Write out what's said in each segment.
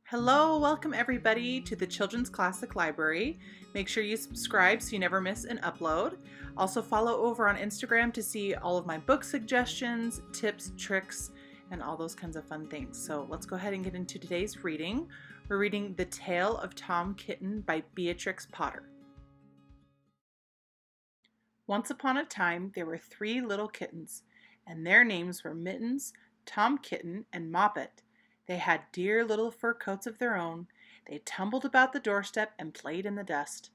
Hello, welcome everybody to the Children's Classic Library. Make sure you subscribe so you never miss an upload. Also follow over on Instagram to see all of my book suggestions, tips, tricks, and all those kinds of fun things. So let's go ahead and get into today's reading. We're reading The Tale of Tom Kitten by Beatrix Potter. Once upon a time, there were 3 little kittens, and their names were Mittens, Tom Kitten, and Moppet. They had dear little fur coats of their own. They tumbled about the doorstep and played in the dust.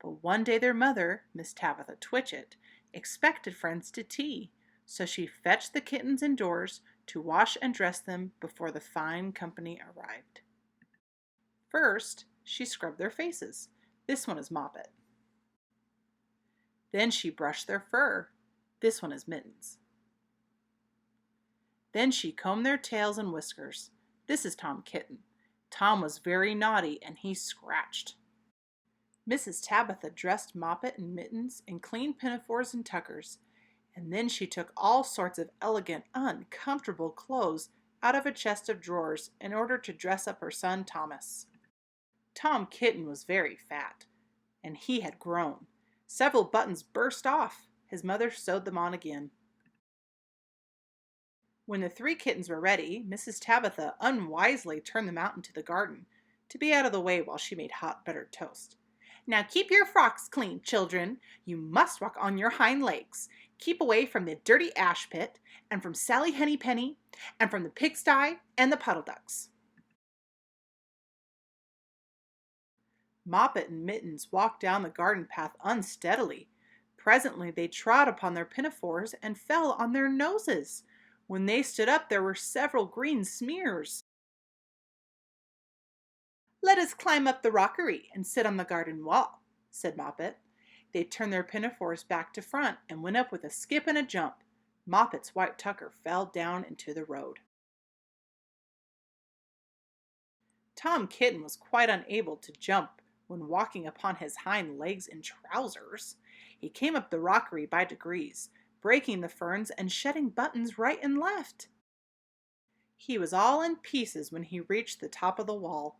But one day their mother, Miss Tabitha Twitchit, expected friends to tea, so she fetched the kittens indoors to wash and dress them before the fine company arrived. First, she scrubbed their faces. This one is Moppet. Then she brushed their fur. This one is Mittens. Then she combed their tails and whiskers. This is Tom Kitten. Tom was very naughty and he scratched. Mrs. Tabitha dressed Moppet and Mittens in clean pinafores and tuckers, and then she took all sorts of elegant, uncomfortable clothes out of a chest of drawers in order to dress up her son Thomas. Tom Kitten was very fat, and he had grown. Several buttons burst off. His mother sewed them on again. When the 3 kittens were ready, Mrs. Tabitha unwisely turned them out into the garden to be out of the way while she made hot buttered toast. Now keep your frocks clean, children. You must walk on your hind legs. Keep away from the dirty ash pit, and from Sally Hennypenny, and from the pigsty and the puddle ducks. Moppet and Mittens walked down the garden path unsteadily. Presently they trod upon their pinafores and fell on their noses. When they stood up, there were several green smears. "Let us climb up the rockery and sit on the garden wall," said Moppet. They turned their pinafores back to front and went up with a skip and a jump. Moppet's white tucker fell down into the road. Tom Kitten was quite unable to jump when walking upon his hind legs in trousers. He came up the rockery by degrees, breaking the ferns and shedding buttons right and left. He was all in pieces when he reached the top of the wall.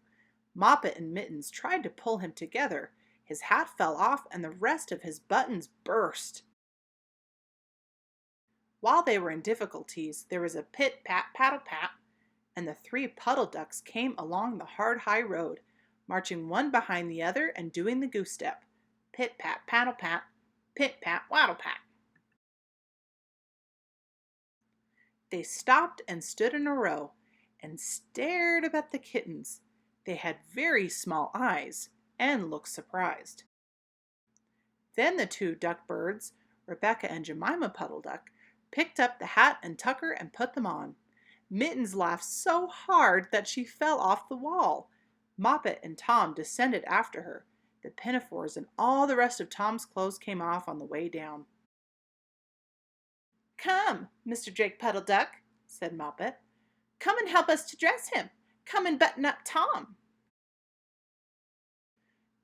Moppet and Mittens tried to pull him together. His hat fell off and the rest of his buttons burst. While they were in difficulties, there was a pit-pat, paddle-pat, and the 3 puddle ducks came along the hard high road, marching one behind the other and doing the goose step. Pit-pat, paddle-pat, pit-pat, waddle-pat. They stopped and stood in a row and stared up at the kittens. They had very small eyes and looked surprised. Then the 2 duck birds, Rebecca and Jemima Puddle Duck, picked up the hat and tucker and put them on. Mittens laughed so hard that she fell off the wall. Moppet and Tom descended after her. The pinafores and all the rest of Tom's clothes came off on the way down. "Come, Mr. Drake Puddle Duck," said Moppet. "Come and help us to dress him. Come and button up Tom."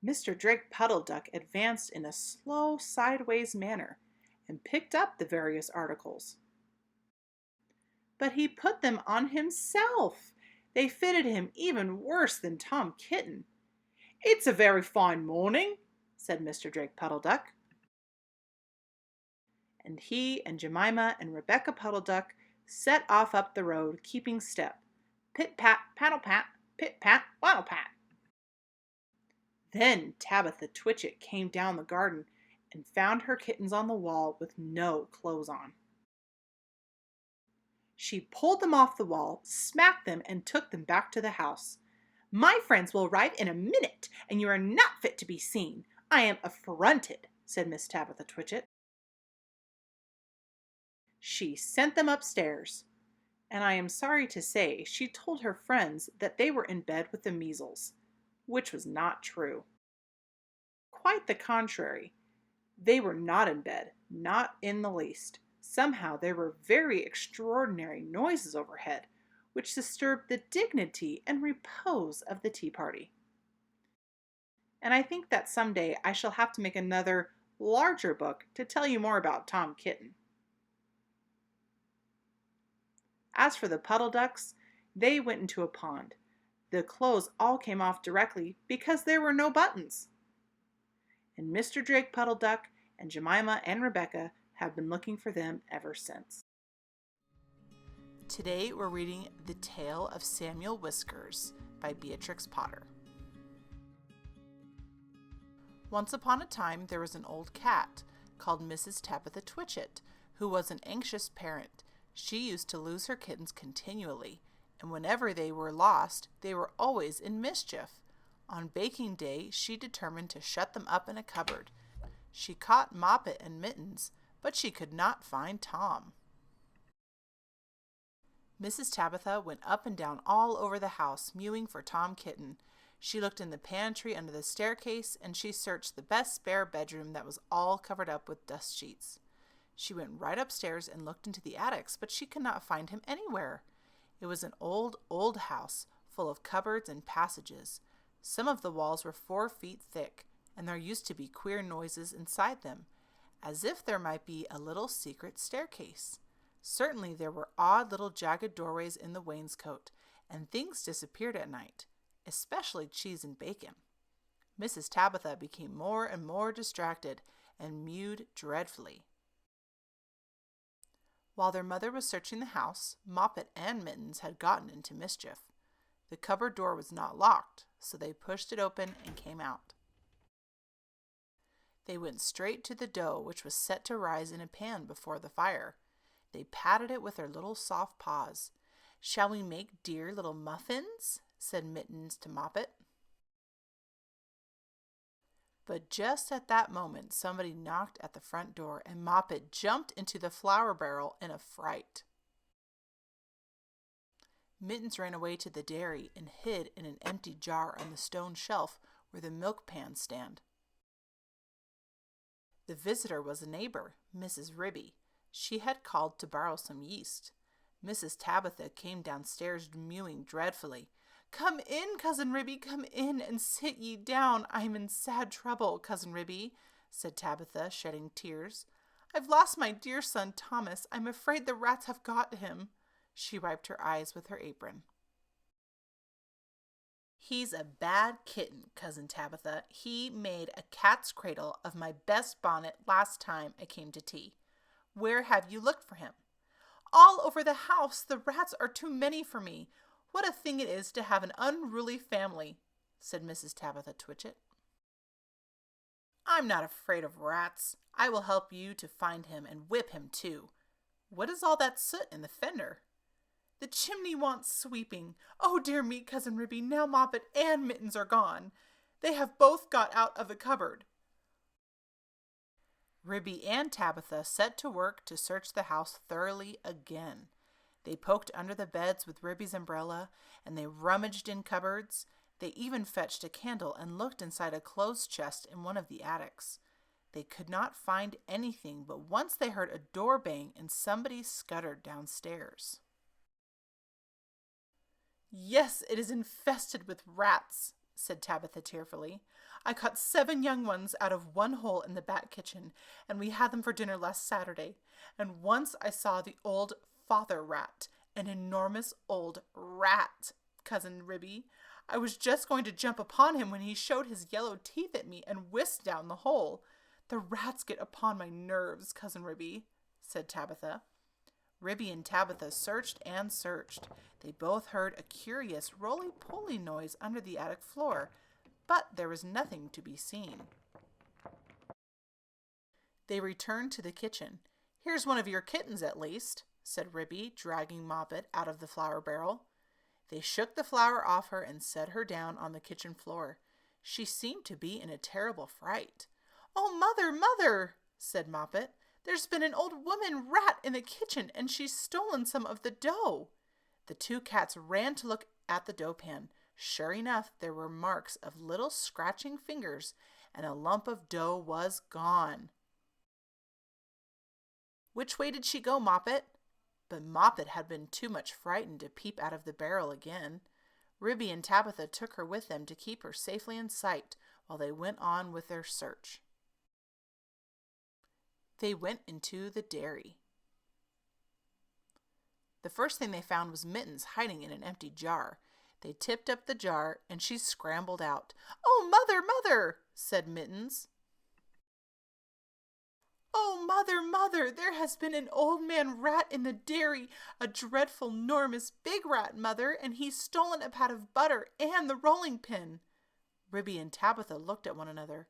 Mr. Drake Puddle Duck advanced in a slow sideways manner and picked up the various articles. But he put them on himself. They fitted him even worse than Tom Kitten. "It's a very fine morning," said Mr. Drake Puddle Duck. And he and Jemima and Rebecca Puddle Duck set off up the road, keeping step. Pit-pat, paddle-pat, pit-pat, waddle-pat. Then Tabitha Twitchit came down the garden and found her kittens on the wall with no clothes on. She pulled them off the wall, smacked them, and took them back to the house. "My friends will arrive in a minute, and you are not fit to be seen. I am affronted," said Miss Tabitha Twitchit. She sent them upstairs, and I am sorry to say she told her friends that they were in bed with the measles, which was not true. Quite the contrary. They were not in bed, not in the least. Somehow there were very extraordinary noises overhead, which disturbed the dignity and repose of the tea party. And I think that someday I shall have to make another, larger book to tell you more about Tom Kitten. As for the puddle ducks, they went into a pond. The clothes all came off directly because there were no buttons. And Mr. Drake Puddle Duck and Jemima and Rebecca have been looking for them ever since. Today we're reading The Tale of Samuel Whiskers by Beatrix Potter. Once upon a time there was an old cat called Mrs. Tabitha Twitchit, who was an anxious parent. She used to lose her kittens continually, and whenever they were lost, they were always in mischief. On baking day, she determined to shut them up in a cupboard. She caught Moppet and Mittens, but she could not find Tom. Mrs. Tabitha went up and down all over the house, mewing for Tom Kitten. She looked in the pantry under the staircase, and she searched the best spare bedroom that was all covered up with dust sheets. She went right upstairs and looked into the attics, but she could not find him anywhere. It was an old, old house, full of cupboards and passages. Some of the walls were 4 feet thick, and there used to be queer noises inside them, as if there might be a little secret staircase. Certainly there were odd little jagged doorways in the wainscot, and things disappeared at night, especially cheese and bacon. Mrs. Tabitha became more and more distracted and mewed dreadfully. While their mother was searching the house, Moppet and Mittens had gotten into mischief. The cupboard door was not locked, so they pushed it open and came out. They went straight to the dough, which was set to rise in a pan before the fire. They patted it with their little soft paws. "Shall we make dear little muffins?" said Mittens to Moppet. But just at that moment, somebody knocked at the front door, and Moppet jumped into the flour barrel in a fright. Mittens ran away to the dairy and hid in an empty jar on the stone shelf where the milk pans stand. The visitor was a neighbor, Mrs. Ribby. She had called to borrow some yeast. Mrs. Tabitha came downstairs mewing dreadfully. "Come in, Cousin Ribby, come in, and sit ye down. I'm in sad trouble, Cousin Ribby," said Tabitha, shedding tears. "I've lost my dear son Thomas. I'm afraid the rats have got him." She wiped her eyes with her apron. "He's a bad kitten, Cousin Tabitha. He made a cat's cradle of my best bonnet last time I came to tea. Where have you looked for him?" "All over the house. The rats are too many for me. What a thing it is to have an unruly family," said Mrs. Tabitha Twitchit. "I'm not afraid of rats. I will help you to find him and whip him too. What is all that soot in the fender?" "The chimney wants sweeping. Oh dear me, Cousin Ribby, now Moppet and Mittens are gone. They have both got out of the cupboard." Ribby and Tabitha set to work to search the house thoroughly again. They poked under the beds with Ribby's umbrella, and they rummaged in cupboards. They even fetched a candle and looked inside a clothes chest in one of the attics. They could not find anything, but once they heard a door bang and somebody scuttered downstairs. "Yes, it is infested with rats," said Tabitha tearfully. "I caught 7 young ones out of one hole in the back kitchen, and we had them for dinner last Saturday. And once I saw the old father rat, an enormous old rat, Cousin Ribby. I was just going to jump upon him when he showed his yellow teeth at me and whisked down the hole. The rats get upon my nerves, Cousin Ribby," said Tabitha. Ribby and Tabitha searched and searched. They both heard a curious roly-poly noise under the attic floor, but there was nothing to be seen. They returned to the kitchen. "Here's one of your kittens, at least," said Ribby, dragging Moppet out of the flour barrel. They shook the flour off her and set her down on the kitchen floor. She seemed to be in a terrible fright. "Oh, Mother, Mother," said Moppet, "there's been an old woman rat in the kitchen, and she's stolen some of the dough." The 2 cats ran to look at the dough pan. Sure enough, there were marks of little scratching fingers, and a lump of dough was gone. "Which way did she go, Moppet?" But Moppet had been too much frightened to peep out of the barrel again. Ribby and Tabitha took her with them to keep her safely in sight while they went on with their search. They went into the dairy. The first thing they found was Mittens hiding in an empty jar. They tipped up the jar, and she scrambled out. "Oh, Mother, Mother!" said Mittens. "Oh, Mother, Mother, there has been an old man rat in the dairy, a dreadful, 'normous big rat, Mother, and he's stolen a pat of butter and the rolling pin." Ribby and Tabitha looked at one another.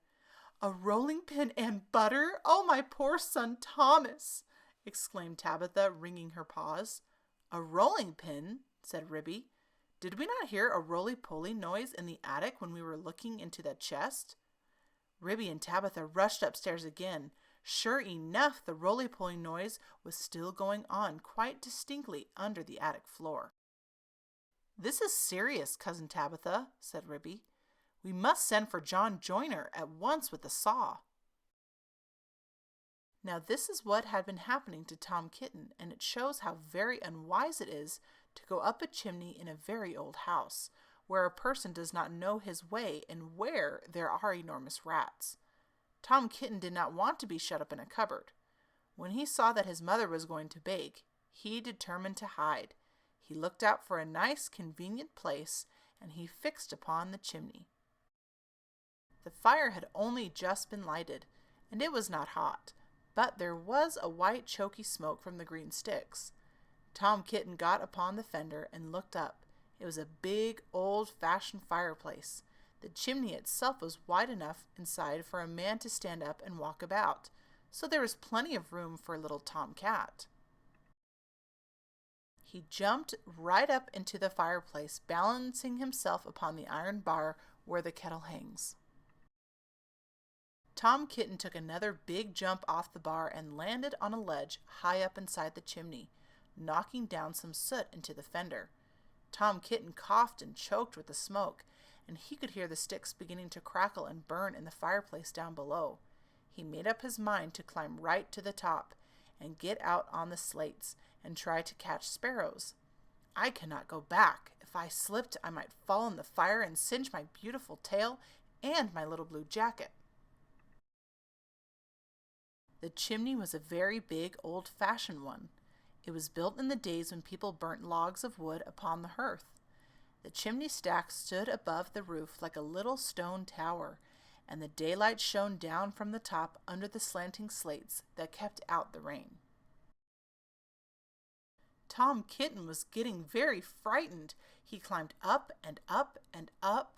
"A rolling pin and butter? Oh, my poor son Thomas!" exclaimed Tabitha, wringing her paws. "A rolling pin?" said Ribby. "Did we not hear a roly-poly noise in the attic when we were looking into that chest?" Ribby and Tabitha rushed upstairs again. Sure enough, the roly-poly noise was still going on quite distinctly under the attic floor. "This is serious, Cousin Tabitha," said Ribby. "We must send for John Joyner at once with a saw." Now this is what had been happening to Tom Kitten, and it shows how very unwise it is to go up a chimney in a very old house, where a person does not know his way and where there are enormous rats. Tom Kitten did not want to be shut up in a cupboard. When he saw that his mother was going to bake, he determined to hide. He looked out for a nice, convenient place, and he fixed upon the chimney. The fire had only just been lighted, and it was not hot, but there was a white choky smoke from the green sticks. Tom Kitten got upon the fender and looked up. It was a big, old-fashioned fireplace. The chimney itself was wide enough inside for a man to stand up and walk about, so there was plenty of room for little Tom Cat. He jumped right up into the fireplace, balancing himself upon the iron bar where the kettle hangs. Tom Kitten took another big jump off the bar and landed on a ledge high up inside the chimney, knocking down some soot into the fender. Tom Kitten coughed and choked with the smoke, and he could hear the sticks beginning to crackle and burn in the fireplace down below. He made up his mind to climb right to the top and get out on the slates and try to catch sparrows. "I cannot go back. If I slipped, I might fall in the fire and singe my beautiful tail and my little blue jacket." The chimney was a very big, old-fashioned one. It was built in the days when people burnt logs of wood upon the hearth. The chimney stack stood above the roof like a little stone tower, and the daylight shone down from the top under the slanting slates that kept out the rain. Tom Kitten was getting very frightened. He climbed up and up and up.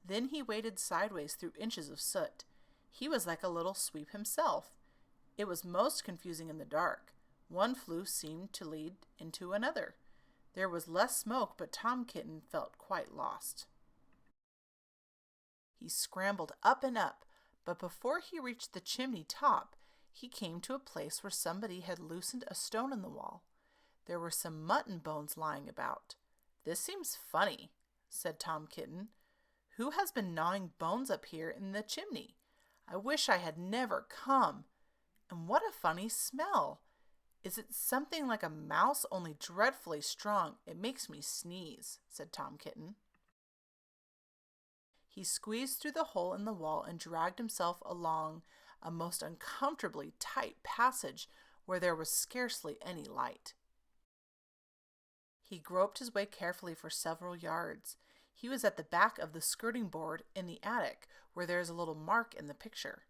Then he waded sideways through inches of soot. He was like a little sweep himself. It was most confusing in the dark. One flue seemed to lead into another. There was less smoke, but Tom Kitten felt quite lost. He scrambled up and up, but before he reached the chimney top, he came to a place where somebody had loosened a stone in the wall. There were some mutton bones lying about. "This seems funny," said Tom Kitten. "Who has been gnawing bones up here in the chimney? I wish I had never come. And what a funny smell! Is it something like a mouse, only dreadfully strong? It makes me sneeze," said Tom Kitten. He squeezed through the hole in the wall and dragged himself along a most uncomfortably tight passage where there was scarcely any light. He groped his way carefully for several yards. He was at the back of the skirting board in the attic, where there is a little mark in the picture.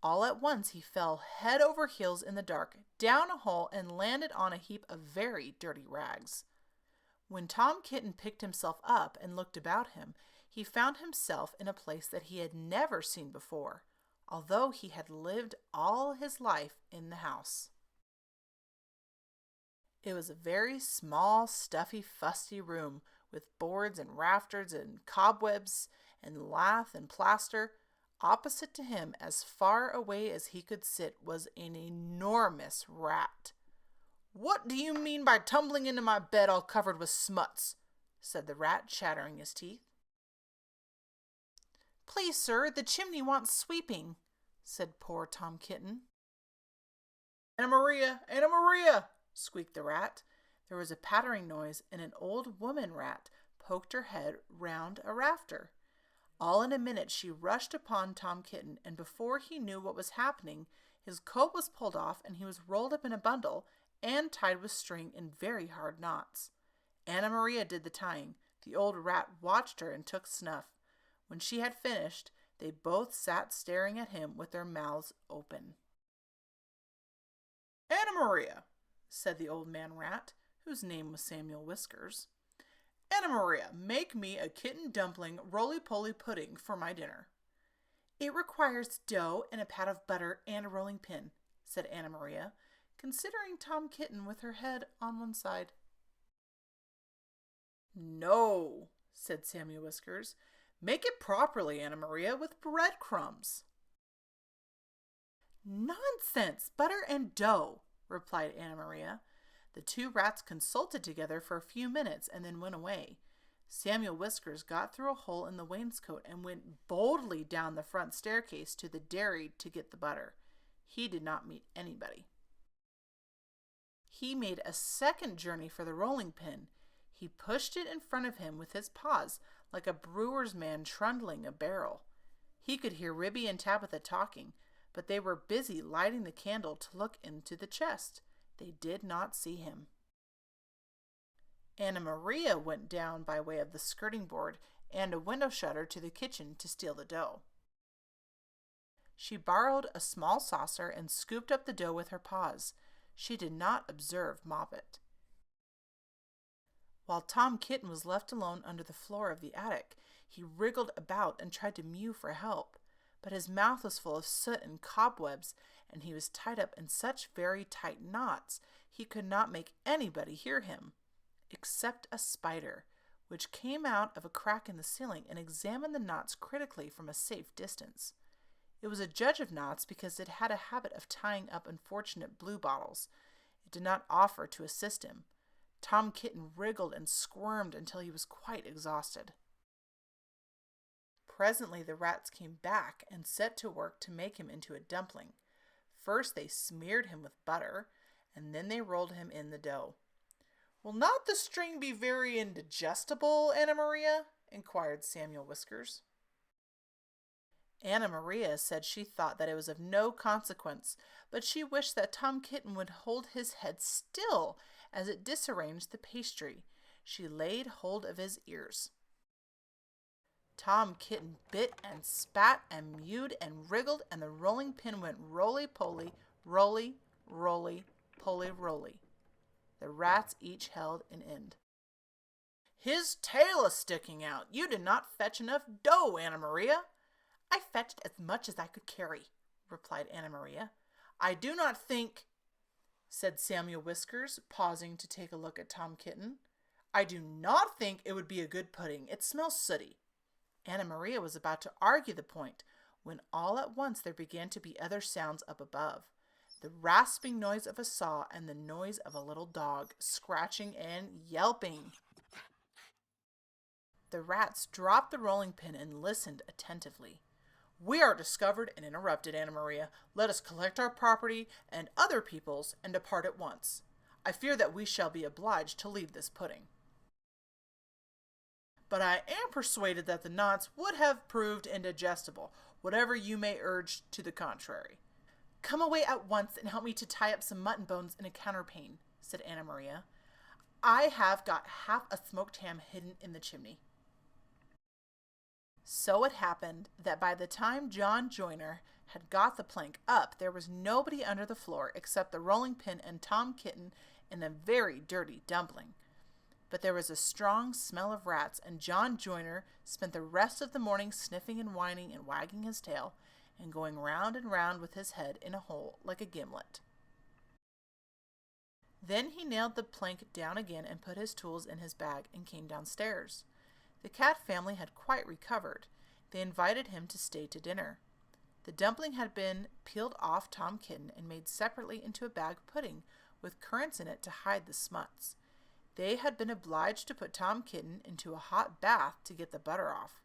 All at once he fell head over heels in the dark, down a hole, and landed on a heap of very dirty rags. When Tom Kitten picked himself up and looked about him, he found himself in a place that he had never seen before, although he had lived all his life in the house. It was a very small, stuffy, fusty room with boards and rafters and cobwebs and lath and plaster. Opposite to him, as far away as he could sit, was an enormous rat. "What do you mean by tumbling into my bed all covered with smuts?" said the rat, chattering his teeth. "Please, sir, the chimney wants sweeping," said poor Tom Kitten. "Anna Maria! Anna Maria!" squeaked the rat. There was a pattering noise, and an old woman rat poked her head round a rafter. All in a minute she rushed upon Tom Kitten, and before he knew what was happening, his coat was pulled off and he was rolled up in a bundle and tied with string in very hard knots. Anna Maria did the tying. The old rat watched her and took snuff. When she had finished, they both sat staring at him with their mouths open. Anna Maria, said the old man rat, whose name was Samuel Whiskers. Anna Maria, make me a kitten dumpling roly poly pudding for my dinner. It requires dough and a pat of butter and a rolling pin, said Anna Maria, considering Tom Kitten with her head on one side. No, said Samuel Whiskers. Make it properly, Anna Maria, with breadcrumbs. Nonsense! Butter and dough, replied Anna Maria. The two rats consulted together for a few minutes and then went away. Samuel Whiskers got through a hole in the wainscot and went boldly down the front staircase to the dairy to get the butter. He did not meet anybody. He made a second journey for the rolling pin. He pushed it in front of him with his paws, like a brewer's man trundling a barrel. He could hear Ribby and Tabitha talking, but they were busy lighting the candle to look into the chest. They did not see him. Anna Maria went down by way of the skirting board and a window shutter to the kitchen to steal the dough. She borrowed a small saucer and scooped up the dough with her paws. She did not observe Moppet. While Tom Kitten was left alone under the floor of the attic, he wriggled about and tried to mew for help, but his mouth was full of soot and cobwebs, and he was tied up in such very tight knots he could not make anybody hear him, except a spider, which came out of a crack in the ceiling and examined the knots critically from a safe distance. It was a judge of knots because it had a habit of tying up unfortunate bluebottles. It did not offer to assist him. Tom Kitten wriggled and squirmed until he was quite exhausted. Presently the rats came back and set to work to make him into a dumpling. First they smeared him with butter, and then they rolled him in the dough. Will not the string be very indigestible, Anna Maria? Inquired Samuel Whiskers. Anna Maria said she thought that it was of no consequence, but she wished that Tom Kitten would hold his head still as it disarranged the pastry. She laid hold of his ears. Tom Kitten bit and spat and mewed and wriggled, and the rolling pin went roly-poly, roly, roly, poly-roly. The rats each held an end. His tail is sticking out. You did not fetch enough dough, Anna Maria. I fetched as much as I could carry, replied Anna Maria. I do not think, said Samuel Whiskers, pausing to take a look at Tom Kitten. I do not think it would be a good pudding. It smells sooty. Anna Maria was about to argue the point when all at once there began to be other sounds up above. The rasping noise of a saw and the noise of a little dog scratching and yelping. The rats dropped the rolling pin and listened attentively. We are discovered and interrupted, Anna Maria. Let us collect our property and other people's and depart at once. I fear that we shall be obliged to leave this pudding. But I am persuaded that the knots would have proved indigestible, whatever you may urge to the contrary. Come away at once and help me to tie up some mutton bones in a counterpane, said Anna Maria. I have got half a smoked ham hidden in the chimney. So it happened that by the time John Joiner had got the plank up, there was nobody under the floor except the rolling pin and Tom Kitten and a very dirty dumpling. But there was a strong smell of rats, and John Joiner spent the rest of the morning sniffing and whining and wagging his tail and going round and round with his head in a hole like a gimlet. Then he nailed the plank down again and put his tools in his bag and came downstairs. The cat family had quite recovered. They invited him to stay to dinner. The dumpling had been peeled off Tom Kitten and made separately into a bag pudding with currants in it to hide the smuts. They had been obliged to put Tom Kitten into a hot bath to get the butter off.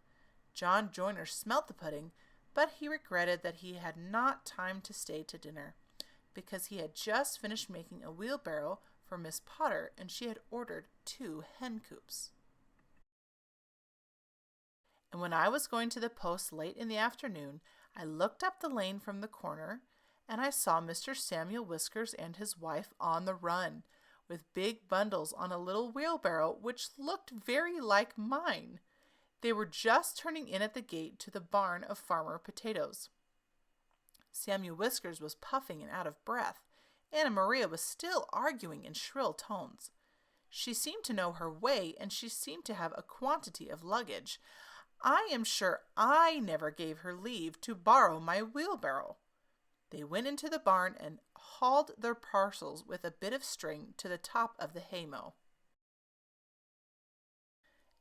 John Joiner smelt the pudding, but he regretted that he had not time to stay to dinner, because he had just finished making a wheelbarrow for Miss Potter, and she had ordered 2 hen coops. And when I was going to the post late in the afternoon, I looked up the lane from the corner, and I saw Mr. Samuel Whiskers and his wife on the run, with big bundles on a little wheelbarrow which looked very like mine. They were just turning in at the gate to the barn of Farmer Potatoes. Samuel Whiskers was puffing and out of breath. Anna Maria was still arguing in shrill tones. She seemed to know her way, and she seemed to have a quantity of luggage. I am sure I never gave her leave to borrow my wheelbarrow. They went into the barn and hauled their parcels with a bit of string to the top of the haymow.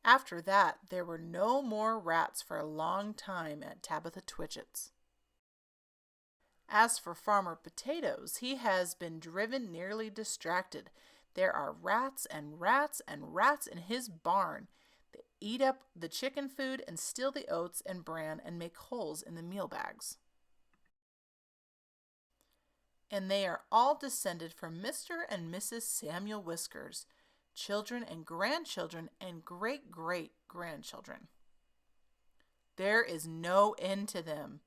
After that, there were no more rats for a long time at Tabitha Twitchit's. As for Farmer Potatoes, he has been driven nearly distracted. There are rats and rats and rats in his barn. They eat up the chicken food and steal the oats and bran and make holes in the meal bags. And they are all descended from Mr. and Mrs. Samuel Whiskers, children and grandchildren and great-great-grandchildren. There is no end to them.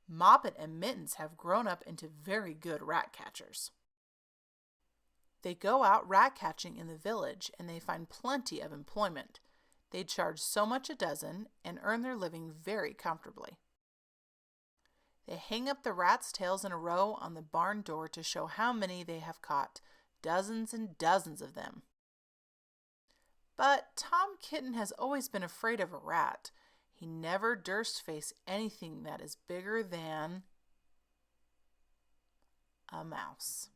Moppet and Mittens have grown up into very good rat catchers. They go out rat catching in the village and they find plenty of employment. They charge so much a dozen and earn their living very comfortably. They hang up the rats' tails in a row on the barn door to show how many they have caught, dozens and dozens of them. But Tom Kitten has always been afraid of a rat. He never durst face anything that is bigger than a mouse.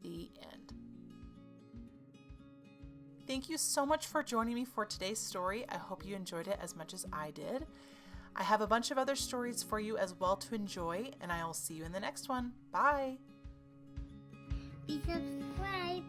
The end. Thank you so much for joining me for today's story. I hope you enjoyed it as much as I did. I have a bunch of other stories for you as well to enjoy, and I will see you in the next one. Bye! Please subscribe.